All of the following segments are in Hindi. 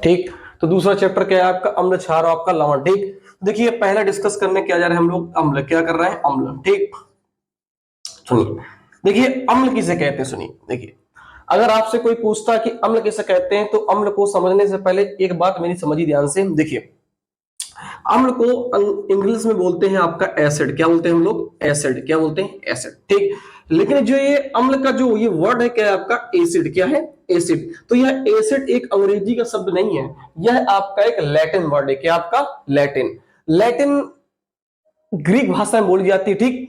ठीक। तो दूसरा चैप्टर क्या है आपका, अम्ल, क्षार और आपका लवण। ठीक, देखिए पहला डिस्कस करने क्या जा रहे हैं हम लोग, अम्ल। क्या कर रहे हैं, अम्ल। ठीक, सुनिए, देखिए अम्ल किसे कहते हैं, सुनिए। देखिए अगर आपसे कोई पूछता है कि अम्ल किसे कहते हैं, तो अम्ल को समझने से पहले एक बात मेरी समझिए ध्यान से। देखिए अम्ल को इंग्लिश में बोलते हैं आपका एसिड। क्या बोलते हैं हम लोग, एसिड। क्या बोलते हैं, एसिड। ठीक, लेकिन जो ये अम्ल का जो ये वर्ड है क्या है आपका, एसिड। क्या है, एसिड। तो यह एसिड एक अंग्रेजी का शब्द नहीं है, यह आपका एक लैटिन वर्ड है। क्या आपका, लैटिन। लैटिन ग्रीक भाषा में बोली जाती है। ठीक,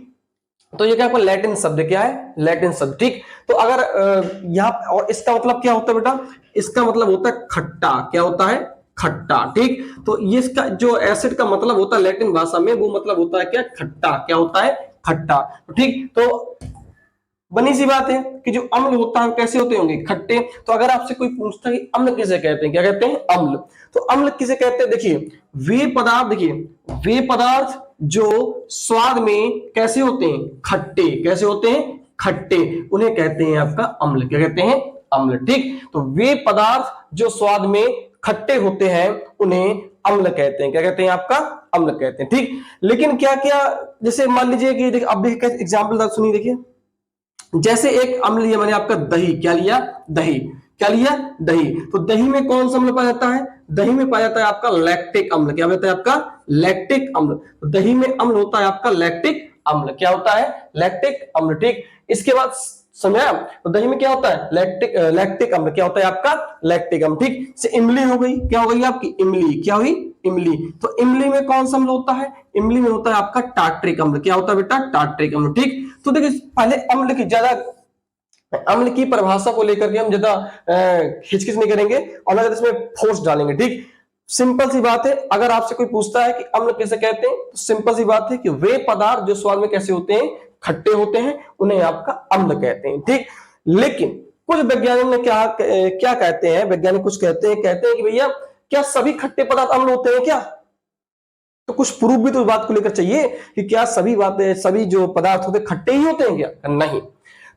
तो ये क्या आपका लैटिन शब्द, क्या है, लैटिन शब्द। ठीक, तो अगर यहाँ, और इसका मतलब क्या होता है बेटा, इसका मतलब होता है खट्टा। क्या होता है, खट्टा। ठीक, तो ये इसका जो एसिड का मतलब होता है लैटिन भाषा में, वो मतलब होता है क्या, खट्टा। क्या होता है, खट्टा। ठीक, तो बनी सी बात है कि जो अम्ल होता है कैसे होते होंगे, खट्टे। तो अगर आपसे कोई पूछता है कि अम्ल किसे कहते हैं, क्या कहते हैं, अम्ल। तो अम्ल किसे कहते हैं, देखिए वे पदार्थ, देखिए वे पदार्थ जो स्वाद में कैसे होते हैं, खट्टे। कैसे होते हैं, खट्टे, उन्हें कहते हैं आपका अम्ल। क्या कहते हैं, अम्ल। ठीक, तो वे पदार्थ जो स्वाद में खट्टे होते हैं उन्हें अम्ल कहते हैं। क्या कहते हैं, आपका अम्ल कहते हैं। ठीक, लेकिन क्या क्या, जैसे मान लीजिए कि देखिए, अब देखिए एग्जाम्पल सुनिए। देखिए जैसे एक अम्ल लिया मैंने आपका, दही। क्या लिया, दही। क्या लिया, दही। तो दही में कौन सा अम्ल पाया जाता है, दही में पाया जाता है आपका लैक्टिक अम्ल। क्या होता है आपका, लैक्टिक अम्ल। तो दही में अम्ल होता है आपका लैक्टिक अम्ल। क्या होता है, लैक्टिक अम्ल। ठीक, इसके बाद समझाया, तो दही में क्या होता है, लैक्टिक अम्ल। क्या होता है आपका, लैक्टिक अम्ल। ठीक, से इमली हो गई, क्या हो गई आपकी, इमली। क्या हुई, इमली। तो इमली में कौन सा अम्ल होता है, इमली में होता है आपका टार्ट्रिक अम्ल। क्या होता है बेटा, टार्ट्रिक अम्ल। ठीक, तो देखिए पहले अम्ल की ज्यादा, अम्ल की परिभाषा को लेकर के हम ज्यादा हिचकिच नहीं करेंगे और ना इसमें फोर्स डालेंगे। ठीक, सिंपल सी बात है, अगर आपसे कोई पूछता है कि अम्ल किसे कहते हैं, तो सिंपल सी बात है कि वे पदार्थ जो स्वाद में कैसे होते हैं, खट्टे होते हैं, उन्हें आपका अम्ल कहते हैं। ठीक, लेकिन कुछ वैज्ञानिक ने क्या कहते हैं, वैज्ञानिक कुछ कहते हैं कि भैया क्या सभी खट्टे पदार्थ अम्ल होते हैं क्या। तो कुछ प्रूफ भी तो इस बात को लेकर चाहिए कि क्या सभी बातें, सभी जो पदार्थ होते खट्टे ही होते हैं क्या, नहीं।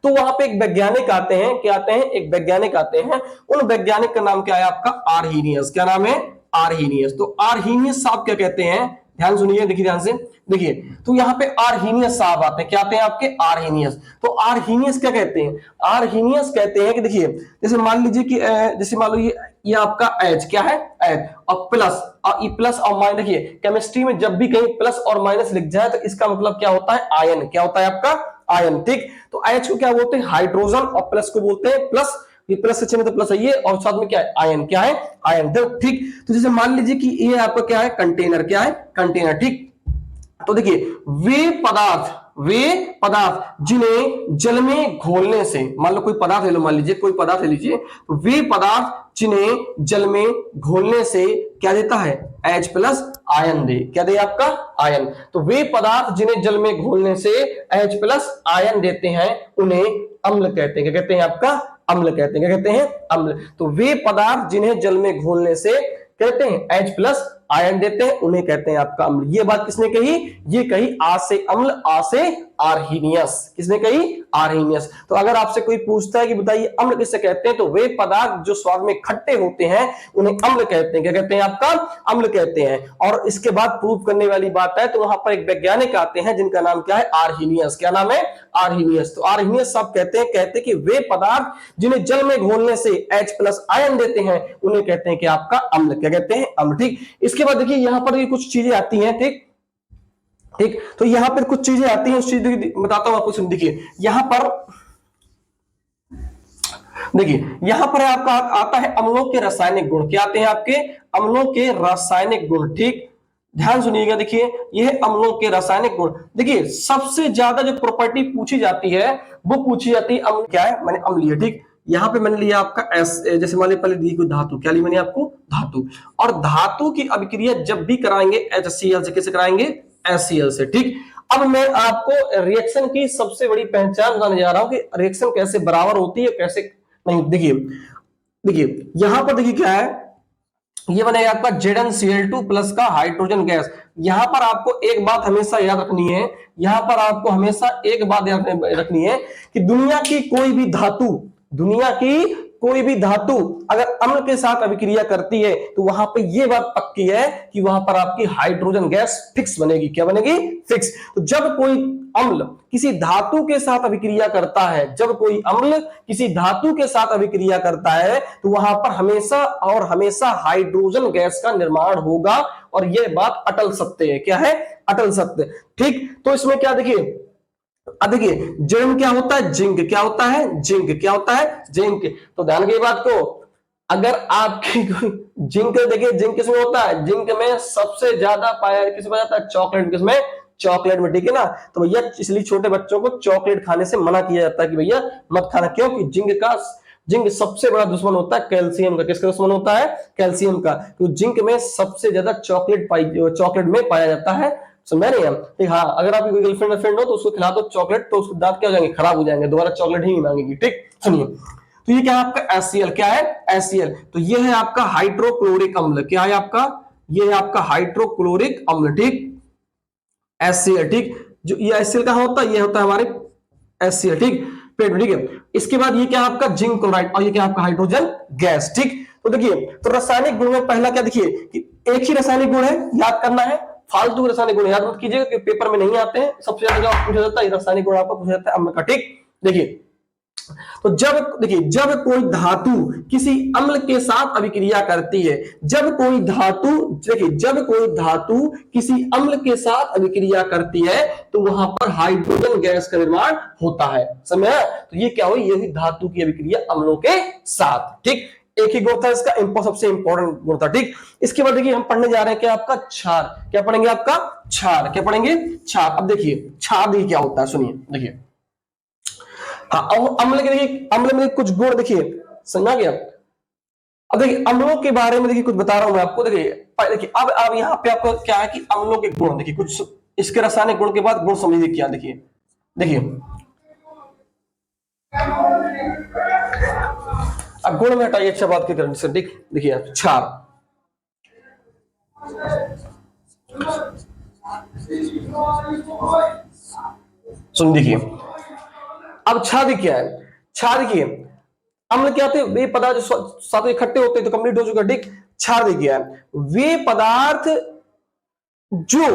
तो वहां पे एक वैज्ञानिक आते हैं, क्या आते हैं, एक वैज्ञानिक आते हैं। उन वैज्ञानिक का नाम क्या है आपका, आर्हीनियस। क्या नाम है, आर्हीनियस। तो आर्हीनियस साहब क्या कहते हैं, ध्यान सुनिए, देखिए ध्यान से। देखिए तो यहाँ पे आर्हीनियस साहब आते हैं, क्या आते हैं आपके, आर्हीनियस। तो आर्हीनियस क्या कहते हैं, आर्हीनियस कहते हैं कि देखिए जैसे मान लीजिए कि जैसे मान लो ये आपका एच, क्या है, एच, और प्लस, और ई प्लस और माइनस। देखिए केमिस्ट्री में जब भी कहीं प्लस और माइनस लिख जाए तो इसका मतलब क्या होता है, आयन। क्या होता है आपका, आयन। ठीक, तो एच को क्या बोलते हैं, हाइड्रोजन, और प्लस को बोलते हैं प्लस। ये प्लस से चिन्ह तो प्लस है ये, और साथ में क्या है, आयन। क्या है, आयन। ठीक, तो जैसे मान लीजिए कि ये आपका क्या है, कंटेनर। क्या है, कंटेनर। ठीक, तो देखिए वे पदार्थ जिन्हें जल में घोलने से, मान लो कोई पदार्थ ले लो, मान लीजिए कोई पदार्थ ले लीजिए, तो वे पदार्थ जिन्हें जल में घोलने से क्या देता है, H प्लस आयन दे। क्या दे आपका, आयन। तो वे पदार्थ जिन्हें जल में घोलने से H प्लस आयन देते हैं उन्हें अम्ल कहते हैं। क्या कहते हैं आपका, अम्ल कहते हैं। क्या कहते हैं, अम्ल। तो वे पदार्थ जिन्हें जल में घोलने से कहते हैं H प्लस आयन देते हैं उन्हें कहते हैं आपका अम्ल। ये बात किसने कही, ये कही आ से अम्ल, आ से आर्हीनियस। किसने कही, आर्हीनियस। तो अगर आपसे कोई पूछता है कि बताइए अम्ल किसे कहते हैं, तो वे पदार्थ जो स्वाद में खट्टे होते हैं उन्हें अम्ल कहते हैं। क्या कहते हैं आपका, अम्ल कहते हैं। और इसके बाद प्रूव करने वाली बात है, तो वहां पर एक वैज्ञानिक आते हैं जिनका नाम क्या है, आर्हीनियस। क्या नाम है, आर्हीनियस। तो आर्हीनियस साहब कहते हैं कि वे पदार्थ जिन्हें जल में घोलने से H प्लस आयन देते हैं उन्हें कहते हैं कि आपका अम्ल। क्या कहते हैं, अम्ल। ठीक, इसके बाद देखिए यहां पर ये कुछ चीजें आती हैं। ठीक, ठीक, तो यहां पर कुछ चीजें आती हैं, उस चीज बताता हूं आपको। सुन, देखिए यहां पर, देखिए यहां पर आपका आता है अम्लों के रासायनिक गुण। क्या आते हैं आपके, अम्लों के रासायनिक गुण। ठीक, ध्यान सुनिएगा, देखिए यह अम्लों के रासायनिक गुण। देखिए सबसे ज्यादा जो प्रॉपर्टी पूछी जाती है वो पूछी जाती है अम्ल। क्या है, मैंने अम्ल लिया। ठीक, यहां पे मैंने लिया आपका एस, जैसे मान लीजिए पहले दी कोई धातु। क्या ली मैंने आपको, धातु। और धातु की अभिक्रिया जब भी कराएंगे HCl से, कैसे कराएंगे, HCl से। ठीक, अब मैं आपको रिएक्शन की सबसे बड़ी पहचान बताने जा रहा हूं कि रिएक्शन कैसे बराबर होती है, कैसे नहीं। देखिए देखिए यहां पर देखिए क्या है, ये बनेगा आपका ZnCl2 प्लस का हाइड्रोजन गैस। यहां पर आपको एक बात हमेशा याद रखनी है, यहां पर आपको हमेशा एक बात याद रखनी है कि दुनिया की कोई भी धातु, दुनिया की कोई भी धातु अगर अम्ल के साथ अभिक्रिया करती है तो वहां पे ये बात पक्की है कि वहां पर आपकी हाइड्रोजन गैस फिक्स बनेगी। क्या बनेगी? फिक्स। तो जब कोई अम्ल किसी धातु के साथ अभिक्रिया करता है, जब कोई अम्ल किसी धातु के साथ अभिक्रिया करता है तो वहां पर हमेशा और हमेशा हाइड्रोजन गैस का निर्माण होगा, और यह बात अटल सत्य है। क्या है? अटल सत्य। ठीक, तो इसमें क्या देखिए, अब देखिए जिंक क्या होता है? जिंक क्या होता है? जिंक क्या होता है? जिंक। तो ध्यान की बात को, अगर आपकी जिंक देखिए, जिंक किसमें होता है? जिंक में सबसे ज्यादा पाया किसमें जाता है? चॉकलेट। किसमें? चॉकलेट में। ठीक है ना? तो भैया इसलिए छोटे बच्चों को चॉकलेट खाने से मना किया जाता है कि भैया मत खाना। क्यों? कि जिंक सबसे बड़ा दुश्मन होता है कैल्शियम का। किसका दुश्मन होता है? कैल्शियम का। तो जिंक में सबसे ज्यादा चॉकलेट में पाया जाता है। समझ रहे हैं? हाँ, अगर आपकी कोई गर्लफ्रेंड या फ्रेंड हो तो उसको खिला दो चॉकलेट, तो उसके दांत क्या हो जाएंगे? खराब हो जाएंगे, दोबारा चॉकलेट ही नहीं मांगेगी। ठीक, सुनिए, तो ये क्या है आपका? HCl। क्या है? HCl। तो ये है आपका हाइड्रोक्लोरिक अम्ल। क्या है आपका? ये है आपका हाइड्रोक्लोरिक अम्ल। ठीक, HCl। ठीक, जो ये HCl कहां होता है? ये होता है हमारे HCl। ठीक, पेट में। ठीक है, इसके बाद ये क्या है आपका? जिंक क्लोराइड, और ये क्या आपका? Hydrogen gas. ठीक, तो देखिए, तो रासायनिक गुण में पहला क्या देखिए कि एक ही रासायनिक गुण है, याद करना है। फालतू रासायनिक गुण याद मत कीजिएगा कि पेपर में नहीं आते हैं। सबसे ज्यादा पूछा जाता है रासायनिक गुण, आपको पूछा जाता है अम्ल का। ठीक, देखिए, तो जब कोई धातु किसी अम्ल के साथ अभिक्रिया करती है, जब कोई धातु किसी अम्ल के साथ अभिक्रिया करती है तो वहां पर हाइड्रोजन गैस का निर्माण होता है। समझ? तो ये क्या हुई? यही धातु की अभिक्रिया अम्लों के साथ। ठीक, एक ही गुण था इसका, सबसे इंपॉर्टेंट गुण था। ठीक, इसके बाद देखिए हम पढ़ने जा रहे हैं क्या आपका? क्षार। क्या पढ़ेंगे आपका? क्षार। क्या पढ़ेंगे? क्षार। अब देखिए क्षार देखिए क्या होता है, सुनिए। देखिए, हाँ, अम्ल के देखिए, अम्ल में कुछ गुण देखिए, समझा गया? अब देखिए अम्लों के बारे में देखिए कुछ बता रहा हूं मैं आपको। देखिए अब यहाँ पे आपको क्या है कि अम्लों के गुण देखिए, कुछ इसके रासायनिक गुण के बाद गुण समझिए क्या। देखिए देखिए अब गुण में हटाइए, अच्छा बात की करने से। देखिए क्षार, सुन देखिए, अब क्षार क्या है? क्षार देखिए, अम्ल क्या होते हैं? वे पदार्थ जो साथ इकट्ठे होते हैं। तो कंप्लीट हो चुका। ठीक, क्षार देखिए, वे पदार्थ जो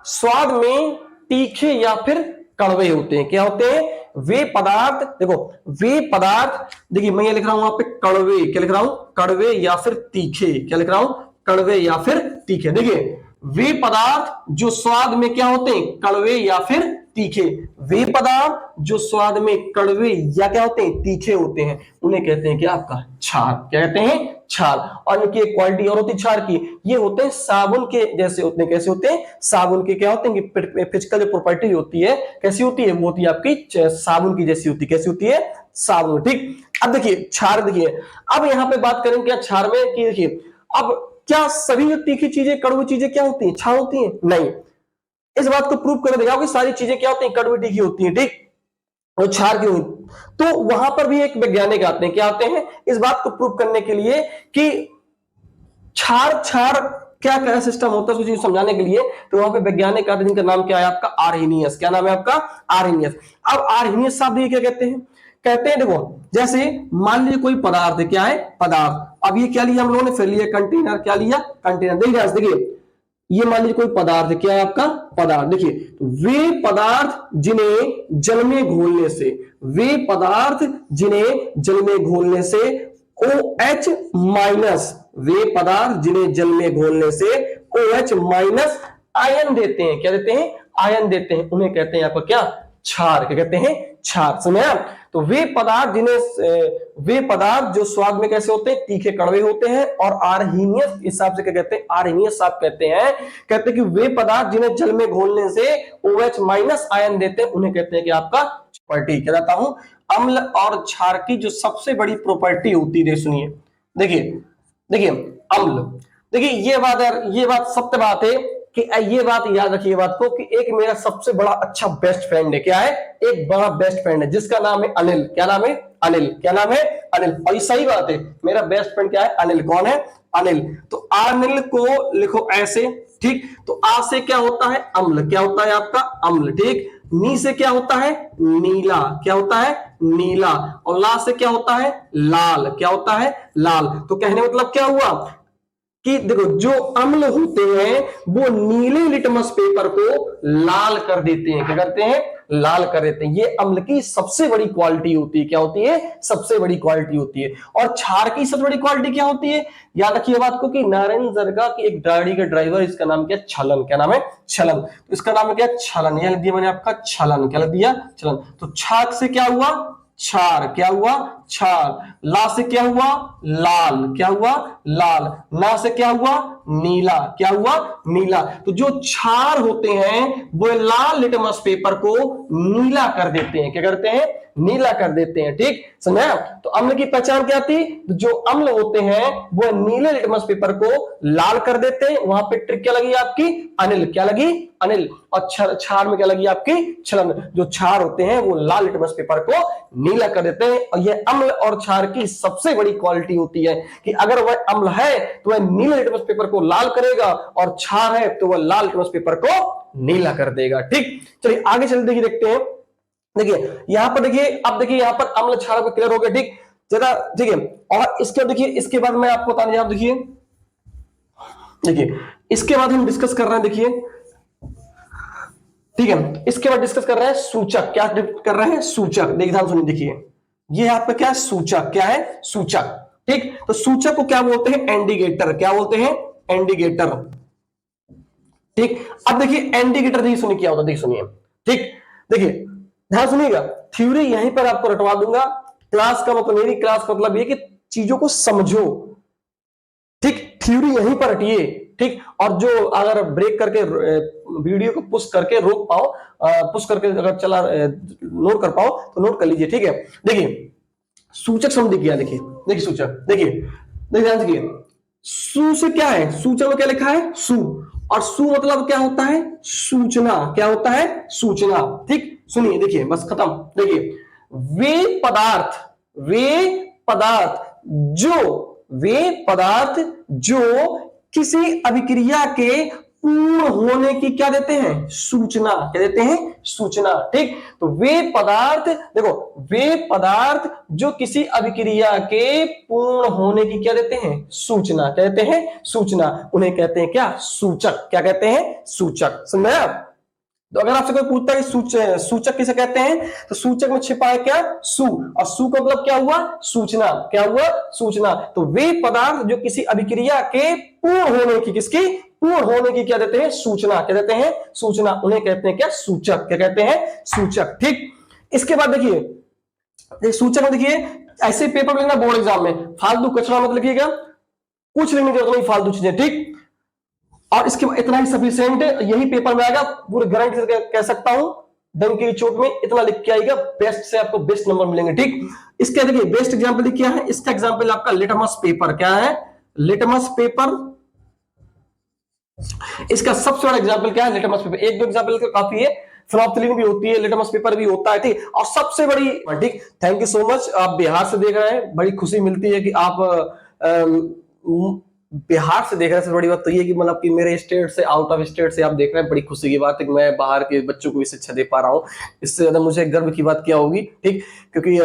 स्वाद में तीखे या फिर कड़वे होते हैं। क्या होते हैं? वे पदार्थ, देखो वे पदार्थ, देखिए मैं ये लिख रहा हूं वहां पे कड़वे। क्या लिख रहा हूं? कड़वे या फिर तीखे। क्या लिख रहा हूं? कड़वे या फिर तीखे। देखिए वे पदार्थ जो स्वाद में क्या होते हैं? कड़वे या फिर तीखे। वे पदार्थ जो स्वाद में कड़वे या क्या होते हैं? तीखे होते हैं, उन्हें कहते हैं क्या आपका? क्षार। क्या कहते हैं? क्षार। और इनकी एक क्वालिटी और होती है क्षार की, ये होते हैं साबुन के जैसे होते हैं। कैसे होते हैं? साबुन के क्या होते हैं कि फिजिकल जो प्रॉपर्टी होती है कैसी होती है? वो होती है आपकी साबुन की जैसी होती है। कैसी होती है? साबुन। ठीक, अब देखिए क्षार देखिए, अब यहाँ पे बात करें क्या क्षार में कि देखिए, अब क्या सभी जो तीखी चीजें कड़वी चीजें क्या होती हैं? क्षार होती हैं? नहीं। इस बात को प्रूव कर देगा कि सारी चीजें क्या होती हैं? कड़वी तीखी होती हैं। ठीक, और क्षार क्यों? तो वहां पर भी एक वैज्ञानिक आते हैं। क्या आते हैं? इस बात को प्रूव करने के लिए कि क्षार क्षार क्या क्या सिस्टम होता है उसको समझाने के लिए। तो वहां पे वैज्ञानिक आते हैं जिनका नाम क्या है आपका? आर्हेनियस। क्या नाम है आपका? आर्हेनियस। अब आर्हेनियस साहब ये क्या कहते हैं? कहते हैं देखो, जैसे मान लीजिए कोई पदार्थ है। क्या है? पदार्थ। अब ये क्या लिया हम लोगों ने? फिर लिया कंटेनर। क्या लिया? कंटेनर। देखिए ये मान लीजिए कोई पदार्थ है। क्या है आपका? पदार्थ। देखिए वे पदार्थ जिन्हें जल में घोलने से, वे पदार्थ जिन्हें जल में घोलने से OH माइनस, वे पदार्थ जिन्हें जल में घोलने से OH माइनस आयन देते हैं। क्या देते हैं? आयन देते हैं, उन्हें कहते हैं आपका क्या? क्षार। क्या कहते हैं? क्षार। समझा? तो वे पदार्थ जो स्वाद में कैसे होते हैं? तीखे कड़वे होते हैं। और आर्हेनियस हिसाब से क्या कहते हैं? आर्हेनियस साहब कहते हैं कि वे पदार्थ जिन्हें जल में घोलने से OH माइनस आयन देते हैं, उन्हें कहते हैं कि आपका प्रॉपर्टी। क्या कहता हूं? अम्ल और क्षार की जो सबसे बड़ी प्रॉपर्टी होती है, सुनिए। देखिए अम्ल, देखिए ये बात सत्य बात है कि ये बात याद रखिए बात को कि एक मेरा सबसे बड़ा अच्छा बेस्ट फ्रेंड है। क्या है? एक बड़ा बेस्ट फ्रेंड है जिसका नाम है अनिल। क्या नाम है? अनिल। क्या नाम है? अनिल। और ये सही बात है, मेरा बेस्ट फ्रेंड क्या है? अनिल। कौन है? अनिल। तो अनिल को लिखो ऐसे। ठीक, तो आ से क्या होता है? अम्ल। क्या होता है आपका? अम्ल। ठीक, नी से क्या होता है, नीला, क्या होता है, नीला, और ला से क्या होता है, लाल, क्या होता है, लाल। तो कहने मतलब क्या हुआ कि देखो जो अम्ल होते हैं वो नीले लिटमस पेपर को लाल कर देते हैं, क्या करते हैं, लाल कर देते हैं। ये अम्ल की सबसे बड़ी क्वालिटी होती है, क्या होती है, सबसे बड़ी क्वालिटी होती है। और क्षार की सबसे बड़ी क्वालिटी क्या होती है, याद रखिए बात को कि नारायण जरगा की एक गाड़ी का ड्राइवर, इसका नाम क्या, छलन, क्या नाम है, छलन। तो इसका नाम है क्या, छलन, यह लिख दिया मैंने आपका छलन, क्या लिख दिया, छलन। तो छाक से क्या हुआ, क्षार, क्या हुआ, क्षार। ला से क्या हुआ, लाल, क्या हुआ, लाल। ना से क्या हुआ, नीला, क्या हुआ, नीला। तो जो क्षार होते हैं वो लाल लिटमस पेपर को नीला कर देते हैं, क्या करते हैं, नीला कर देते हैं। ठीक समझा। तो अम्ल की पहचान क्या थी, जो अम्ल होते हैं वो नीले लिटमस पेपर को लाल कर देते हैं। वहां पे ट्रिक क्या लगी आपकी, अनिल, क्या लगी, अनिल। और क्षार में क्या लगी आपकी, छलन। जो क्षार होते हैं वो लाल लिटमस पेपर को नीला कर देते हैं। और यह अम्ल और क्षार की सबसे बड़ी क्वालिटी होती है कि अगर वह अम्ल है तो वह नीले लिटमस पेपर को लाल करेगा, और क्षार है तो वह लाल लिटमस पेपर को नीला कर देगा। ठीक, चलिए आगे चलते देखिए, देखते हैं। देखिए यहां पर, देखिए अब देखिए यहां पर अम्ल क्षार पर क्लियर हो गया। ठीक, ज्यादा ठीक है। और इसके देखिए, इसके बाद मैं आपको बताने जा रहा हूं, देखिए देखिए इसके बाद हम डिस्कस कर रहे हैं, देखिए ठीक है, इसके बाद डिस्कस कर रहे हैं सूचक। क्या कर रहे हैं, सूचक। देखिए ध्यान सुनिए, देखिए ये आपका क्या है, सूचक, क्या है, सूचक। ठीक, तो सूचक को क्या बोलते हैं, इंडिकेटर, क्या बोलते हैं, इंडिकेटर। ठीक, अब देखिए इंडिकेटर, देखिए सुनिए क्या होता है, देखिए सुनिए। ठीक, देखिए ध्यान सुनिएगा, थ्योरी यहीं पर आपको रटवा दूंगा। क्लास का मतलब, मेरी क्लास का मतलब ये कि चीजों को समझो। ठीक, थ्योरी यहीं पर हटिए। ठीक, और जो अगर ब्रेक करके वीडियो को पुश करके रोक पाओ, पुश करके अगर चला नोट कर पाओ तो नोट कर लीजिए। ठीक है, देखिए सूचक समझ गया, देखिए देखिए सूचक, देखिए देखिए ध्यान देखिए, सु से क्या है, सूचक में क्या लिखा है, सु। और सु मतलब क्या होता है, सूचना, क्या होता है, सूचना। ठीक, सुनिए देखिए, बस खत्म। देखिए वे पदार्थ, वे पदार्थ जो, वे पदार्थ जो किसी अभिक्रिया के पूर्ण होने की क्या देते हैं, सूचना, क्या देते हैं, सूचना। ठीक, तो वे पदार्थ, देखो वे पदार्थ जो किसी अभिक्रिया के पूर्ण होने की क्या देते हैं, सूचना, क्या देते हैं, सूचना, उन्हें कहते हैं क्या, सूचक, क्या कहते हैं, सूचक। समझ में आप। तो अगर आपसे कोई पूछता है कि सूचक किसे कहते हैं, तो सूचक में छिपा है क्या, सु। और सु का मतलब क्या हुआ, सूचना, क्या हुआ, सूचना। तो वे पदार्थ जो किसी अभिक्रिया के पूर्ण होने की, किसकी, पूर्ण होने की क्या देते हैं, सूचना, क्या देते हैं, सूचना, उन्हें कहते हैं क्या, सूचक, क्या कहते हैं, सूचक। ठीक, इसके बाद देखिए सूचक में, देखिए ऐसे पेपर में लिखना बोर्ड एग्जाम में, फालतू कचरा मत लिखिएगा, कुछ लिखने की जरूरत नहीं, फालतू चीजें। ठीक, और इसके बाद इतना ही सफिशिएंट है, यही पेपर में आएगा, पूरे गारंटी से कह सकता हूं, डंके की चोट में इतना लिख के आएगा, बेस्ट से आपको बेस्ट नंबर मिलेंगे। ठीक, इसका देखिए बेस्ट एग्जांपल क्या है, इसका एग्जांपल आपका लिटमस पेपर, क्या है, लिटमस पेपर। इसका सबसे बड़ा एग्जांपल क्या है, लिटमस पेपर। एक दो एग्जांपल का काफी है, फिनोप्थिलीन भी होती है, लिटमस पेपर भी होता है। ठीक, और सबसे बड़ी, ठीक, थैंक यू सो मच, आप बिहार से देख रहे हैं, बड़ी खुशी मिलती है कि आप बिहार से देख रहे हैं। सबसे बड़ी बात तो ये कि मतलब कि मेरे स्टेट से, आउट ऑफ स्टेट से आप देख रहे हैं, बड़ी खुशी की बात है कि मैं बाहर के बच्चों को इस शिक्षा दे पा रहा हूँ। इससे ज्यादा मुझे गर्व की बात क्या होगी। ठीक, क्योंकि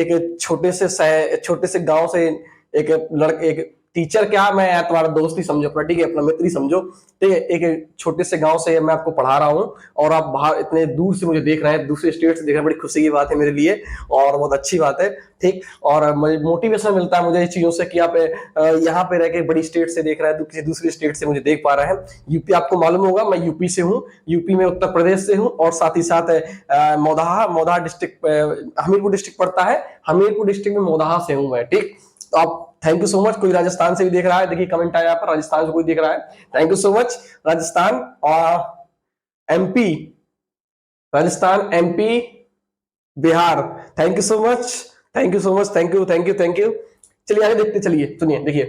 एक छोटे से गांव से एक लड़के, एक टीचर, क्या मैं तुम्हारा दोस्त ही समझो अपना, ठीक है, अपना मित्र ही समझो। ठीक है, एक छोटे से गांव से मैं आपको पढ़ा रहा हूँ, और आप बाहर इतने दूर से मुझे देख रहे हैं, दूसरे स्टेट से देख रहे हैं, बड़ी खुशी की बात है मेरे लिए, और बहुत अच्छी बात है। ठीक, और मुझे मोटिवेशन मिलता है मुझे इस चीजों से कि आप यहाँ पे रह के बड़ी स्टेट से देख रहे हैं, तो किसी दूसरी स्टेट से मुझे देख पा रहे हैं। यूपी, आपको मालूम होगा मैं यूपी से हूँ, यूपी में उत्तर प्रदेश से हूँ, और साथ ही साथ मौदाहा डिस्ट्रिक्ट, हमीरपुर डिस्ट्रिक्ट पड़ता है, हमीरपुर डिस्ट्रिक्ट में मौदाहा से हूँ मैं। ठीक, तो आप थैंक यू सो मच। कोई राजस्थान से भी देख रहा है, देखिए कमेंट आया पर, राजस्थान से कोई देख रहा है, thank you so much. Rajasthan और MP, Rajasthan, MP, Bihar, thank you so much, thank you so much, thank you, thank you, thank you. चलिए आगे देखते, चलिए सुनिए, देखिए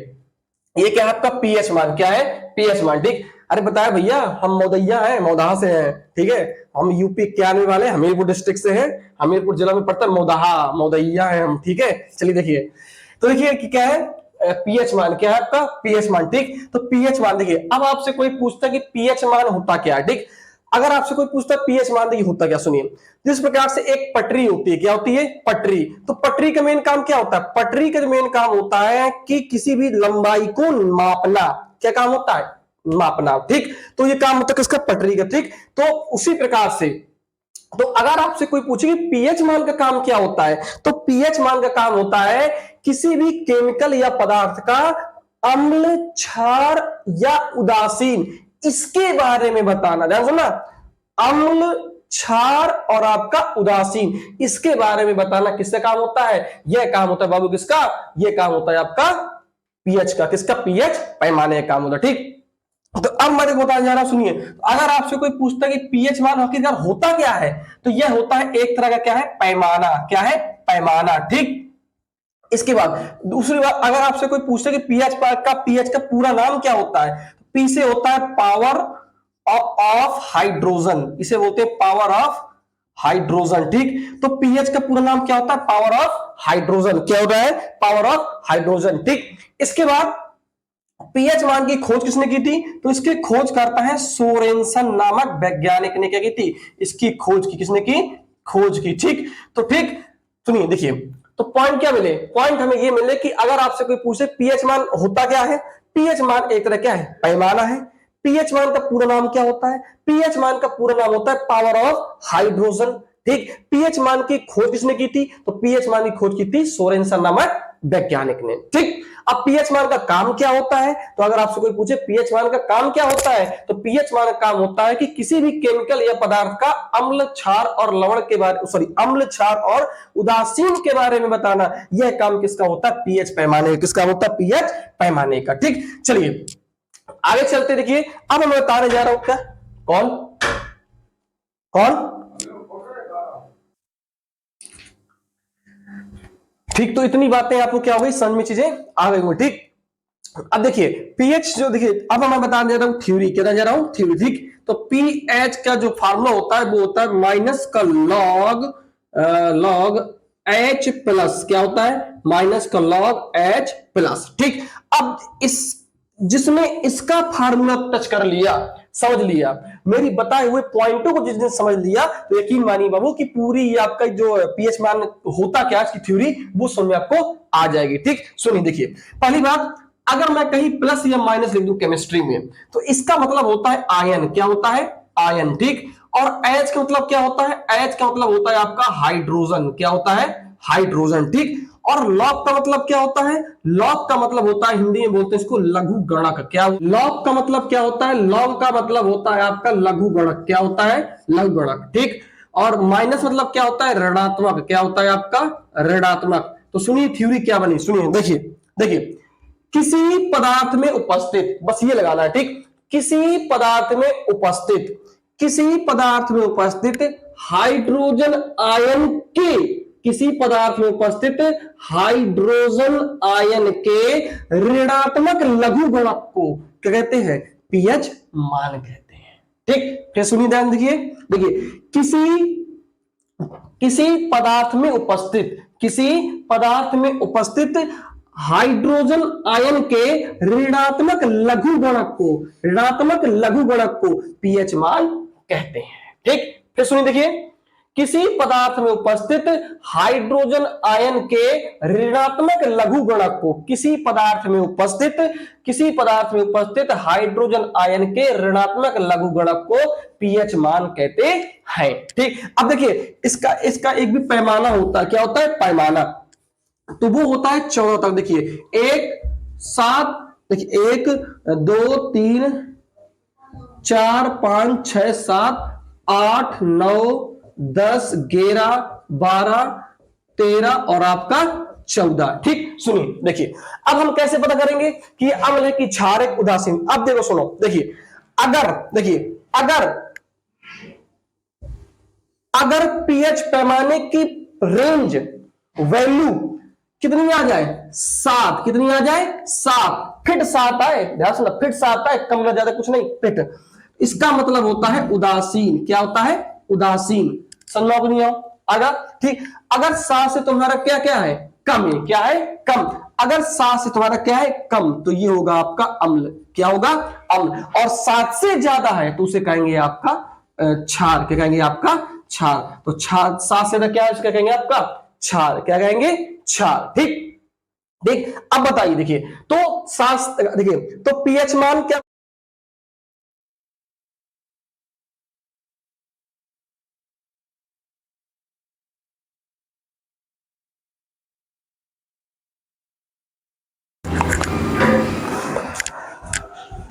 ये क्या है आपका पीएच मान, क्या है, पीएच मान। ठीक, अरे बताया भैया हम मौदैया हैं, मौदाहा से हैं। ठीक है, हम यूपी के आने वाले, हमीरपुर डिस्ट्रिक्ट से हैं, हमीरपुर जिला में पड़ता है, मौदाहा, मौदैया है हम। ठीक है, चलिए देखिए, तो देखिए कि क्या है, पीएच मान, क्या है आपका, पीएच मान। ठीक, तो पीएच मान देखिए, अब आपसे कोई पूछता है कि पीएच मान होता क्या है। ठीक, अगर आपसे कोई पूछता है पीएच मान देखिए होता क्या, सुनिए। जिस प्रकार से एक पटरी होती है, क्या होती है, पटरी। तो पटरी का मेन काम क्या होता है, पटरी का मेन काम होता है कि किसी भी लंबाई को मापना। क्या काम होता है, मापना, ठीक। तो ये काम होता है किसका, पटरी का, ठीक। तो उसी प्रकार से तो अगर आपसे कोई पूछे कि पीएच मान का काम क्या होता है, तो पीएच मान का काम होता है किसी भी केमिकल या पदार्थ का अम्ल, क्षार या उदासीन, इसके बारे में बताना। ध्यान सुनना, अम्ल, क्षार और आपका उदासीन, इसके बारे में बताना किससे काम होता है, यह काम होता है बाबू किसका, यह काम होता है आपका पीएच का। किसका, पीएच पैमाने का काम होता है, ठीक। तो अब मैं बताने जा रहा हूं, सुनिए। अगर आपसे कोई पूछता है कि पीएच मान आखिरकार होता क्या है, तो यह होता है एक तरह का क्या है, पैमाना। क्या है, पैमाना, ठीक। इसके बाद दूसरी बात, अगर आपसे कोई पूछता है कि पीएच का पूरा नाम क्या होता है, पी से होता है पावर ऑफ हाइड्रोजन, इसे बोलते हैं पावर ऑफ हाइड्रोजन, ठीक। तो पीएच का पूरा नाम क्या होता है, पावर ऑफ हाइड्रोजन। क्या होता है, पावर ऑफ हाइड्रोजन, ठीक। इसके बाद पीएच मान की खोज किसने की थी, तो इसकी खोज करता है सोरेनसन नामक वैज्ञानिक ने क्या की थी, इसकी खोज की, किसने की, खोज की, ठीक। तो ठीक, सुनिए देखिए, तो पॉइंट क्या मिले, पॉइंट हमें ये मिले कि अगर आपसे कोई पूछे पीएच मान होता क्या है, पीएच मान एक तरह क्या है, पैमाना है। पीएच मान का पूरा नाम क्या होता है, पीएच मान का पूरा नाम होता है पावर ऑफ हाइड्रोजन, ठीक। पीएच मान की खोज किसने की थी, तो पीएच मान की खोज की थी सोरेनसन नामक वैज्ञानिक ने, ठीक। अब पीएच मान का काम क्या होता है, तो अगर आपसे कोई पूछे पीएच मान का काम क्या होता है, तो पीएच मान का काम होता है कि किसी भी केमिकल या पदार्थ का अम्ल, क्षार और लवण के बारे अम्ल, क्षार और उदासीन के बारे में बताना। यह काम किसका होता है, पीएच पैमाने, किसका होता है, पीएच पैमाने का, ठीक। चलिए आगे चलते, देखिए अब मैं बताने जा रहा हूं क्या, कौन कौन, ठीक। तो इतनी बातें आपको क्या हो गई, समझ में चीजें आ गई, ठीक। अब देखिए पीएच जो, देखिए अब मैं बताने जा रहा हूं थ्योरी, क्या जा रहा हूं, थ्योरी, ठीक। तो पीएच का जो फार्मूला होता है वो होता है माइनस का लॉग एच प्लस, क्या होता है, माइनस का लॉग एच प्लस, ठीक। अब इस जिसने इसका फार्मूला टच कर लिया, समझ लिया, मेरी बताए हुए पॉइंटों को जिसने समझ लिया, तो यकीन मानिए बाबू कि पूरी ये आपका जो पीएच मान होता क्या है, इसकी थ्योरी वो समझ में आपको आ जाएगी, ठीक। सुनिए देखिए, पहली बात, अगर मैं कहीं प्लस या माइनस लिख दूं केमिस्ट्री में, तो इसका मतलब होता है आयन, क्या होता है, आयन, ठीक। और एच का मतलब क्या होता है, एच का मतलब होता है आपका हाइड्रोजन, क्या होता है, हाइड्रोजन, ठीक। और लॉग का मतलब क्या होता है, लॉग का मतलब होता है, हिंदी में बोलते हैं इसको लघु गणक। क्या लॉग का मतलब क्या होता है, लॉग का मतलब होता है आपका लघु गणक, क्या होता है, लघु गणक, ठीक। और माइनस मतलब क्या होता है, ऋणात्मक, क्या होता है आपका, ऋणात्मक। तो सुनिए थ्योरी क्या बनी, सुनिए, देखिए देखिए, किसी पदार्थ में उपस्थित, बस ये लगाना है, ठीक। किसी पदार्थ में उपस्थित, किसी पदार्थ में उपस्थित हाइड्रोजन आयन के, किसी पदार्थ में उपस्थित हाइड्रोजन आयन के ऋणात्मक लघु गुणक को क्या कहते हैं, पीएच मान कहते हैं, ठीक। फिर सुनिए, ध्यान देखिए, देखिए किसी पदार्थ में उपस्थित, किसी पदार्थ में उपस्थित हाइड्रोजन आयन के ऋणात्मक लघु गुणक को, ऋणात्मक लघु गुणक को पीएच मान कहते हैं, ठीक। फिर सुनिए देखिए, किसी पदार्थ में उपस्थित हाइड्रोजन आयन के ऋणात्मक लघु गुणक को, किसी पदार्थ में उपस्थित, किसी पदार्थ में उपस्थित हाइड्रोजन आयन के ऋणात्मक लघु गुणक को पीएच मान कहते हैं, ठीक। अब देखिए इसका इसका एक भी पैमाना होता है, क्या होता है, पैमाना, तो वो होता है 14 तक। देखिए 1 7, देखिए 1 2 3 4 5 6 7 8 9 10 11 12 13 और आपका 14, ठीक। सुनिए देखिए, अब हम कैसे पता करेंगे कि अम्ल है कि क्षार है, उदासीन। अब देखो सुनो, देखिए अगर, देखिए अगर पीएच पैमाने की रेंज वैल्यू कितनी आ जाए, 7, कितनी आ जाए, 7 फिट 7 आए, ध्यान सुना, फिट 7 आए, कम या ज्यादा कुछ नहीं, फिट, इसका मतलब होता है उदासीन। क्या होता है, उदासीन। समझ में नहीं आगा, ठीक। अगर 7 से तुम्हारा क्या क्या है, कम है, क्या है, कम। अगर 7 से तुम्हारा क्या है, कम, तो ये होगा आपका अम्ल, क्या होगा, अम्ल। और 7 से ज्यादा है तो उसे कहेंगे आपका क्षार, क्या कहेंगे आपका क्षार। तो क्षार, सात से क्या है, क्या कहेंगे आपका क्षार, क्या कहेंगे क्षार। ठीक ठीक, अब बताइए देखिए, तो सात देखिए, तो पीएच मान क्या,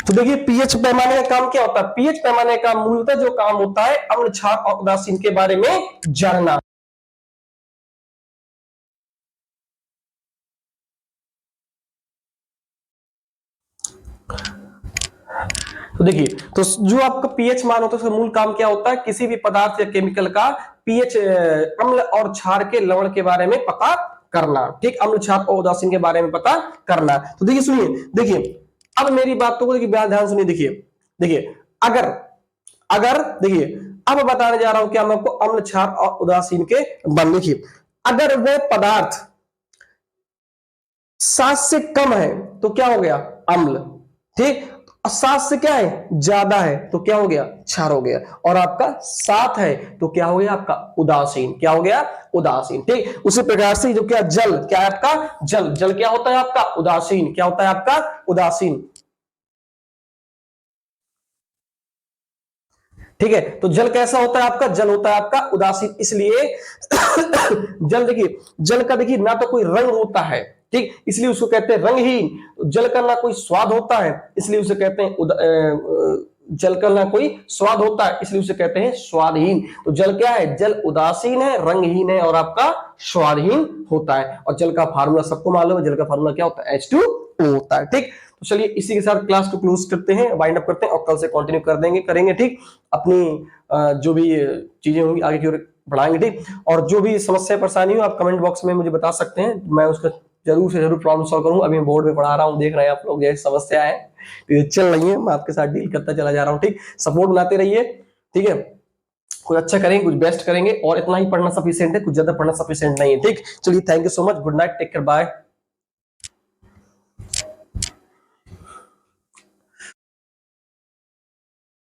तो देखिए पीएच पैमाने का काम क्या होता है, पीएच पैमाने का मूलतः जो काम होता है अम्ल क्षार और उदासीन के बारे में जानना। तो देखिए, तो जो आपका पीएच मान होता है उसका मूल काम क्या होता है, किसी भी पदार्थ या केमिकल का पीएच अम्ल और क्षार के लवण के बारे में पता करना। ठीक, अम्ल क्षार और उदासीन के बारे में पता करना। तो देखिए सुनिए, देखिए अब मेरी बातों को देखिए ध्यान सुनिए। देखिए देखिए, अगर अगर देखिए, अब बताने जा रहा हूं क्या मैं आपको अम्ल क्षार और उदासीन के बन। देखिए, अगर वह पदार्थ 7 से कम है तो क्या हो गया अम्ल। ठीक, और 7 से क्या है ज्यादा है तो क्या हो गया क्षार हो गया। और आपका 7 है तो क्या हो गया आपका उदासीन, क्या हो गया उदासीन। ठीक, उसी प्रकार से जो क्या जल, क्या है आपका जल, जल क्या होता है आपका उदासीन, क्या होता है आपका उदासीन। ठीक है, तो जल कैसा होता है आपका, जल होता है आपका उदासीन, इसलिए जल देखिए, जल का देखिए ना तो कोई रंग होता है, ठीक, इसलिए उसको कहते हैं रंगहीन। जल का ना कोई स्वाद होता है, इसलिए उसे कहते हैं जल का ना कोई स्वाद होता है, इसलिए उसे कहते हैं स्वादहीन। तो जल क्या है, जल उदासीन है, रंगहीन है और आपका स्वादहीन होता है। और जल का फार्मूला सबको मालूम है, जल का फार्मूला क्या होता है H2O होता है। ठीक, तो चलिए इसी के साथ क्लास को क्लोज करते हैं, वाइंड अप करते हैं और कल से कंटिन्यू कर देंगे करेंगे। ठीक, अपनी जो भी चीजें होंगी आगे की ओर बढ़ाएंगे। ठीक, और जो भी समस्या परेशानी हो आप कमेंट बॉक्स में मुझे बता सकते हैं, मैं उसका जरूर से जरूर प्रॉब्लम सॉल्व करूंगा। अभी मैं बोर्ड में पढ़ा रहा हूँ, देख रहे हैं आप लोग जैसी समस्या है तो ये चल रही है, मैं आपके साथ डील करता चला जा रहा हूँ। ठीक, सपोर्ट बनाते रहिए। ठीक है, कुछ अच्छा करेंगे, कुछ बेस्ट करेंगे, और इतना ही पढ़ना सफिशिएंट है, कुछ ज्यादा पढ़ना सफिशिएंट नहीं है। ठीक, चलिए thank you so much, good night, take care, bye.